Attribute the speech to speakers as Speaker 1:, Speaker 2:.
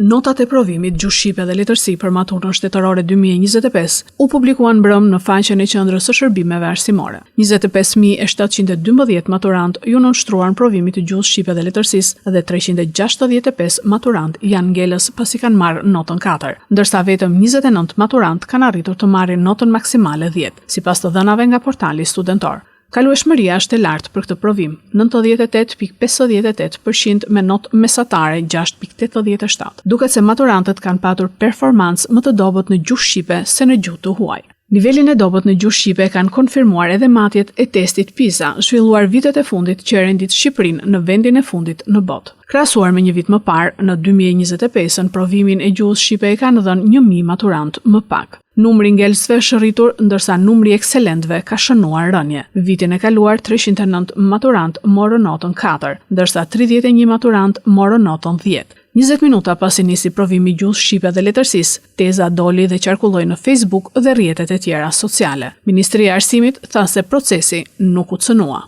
Speaker 1: Notat e provimit gjuhë shqipe dhe letërsi për maturën shtetërore 2025 u publikuan mbrëm në faqen e Qendrës së Shërbimeve Arsimore. 25.712 maturant ju nënshtruan provimit të gjuhës shqipe dhe letërsisë dhe 365 maturant janë ngelës pasi kanë marrë notën 4, ndërsa vetëm 29 maturant kanë arritur të marrin notën maksimale 10, sipas të dhënave nga portali studentor. Kalueshmëria është e lartë për këtë provim, 98.58% me notë mesatare 6.87, duket se maturantët kanë patur performancë më të dobët në gjuhë shqipe se në gjuhë të huaj. Nivelin e dobët në gjuhë shqipe kanë konfirmuar edhe matjet e testit PISA, zhvilluar vitet e fundit që rendit Shqipërinë në vendin e fundit në botë. Krahasuar me një vit më parë, në 2025 provimin e gjuhës shqipe e kanë dhënë 1000 maturant më pak. Numri ngelësve është rritur, ndërsa numri ekselentëve ka shënuar rënje. Vitin e kaluar 309 maturant morën notën 4, ndërsa 31 maturant morën notën 10. 20 minuta pasi nisi provimi gjuhës shqipe dhe letërsisë, teza doli dhe qarkulloi në Facebook dhe rrjetet e tjera sociale. Ministria e Arsimit tha se procesi nuk u cënua.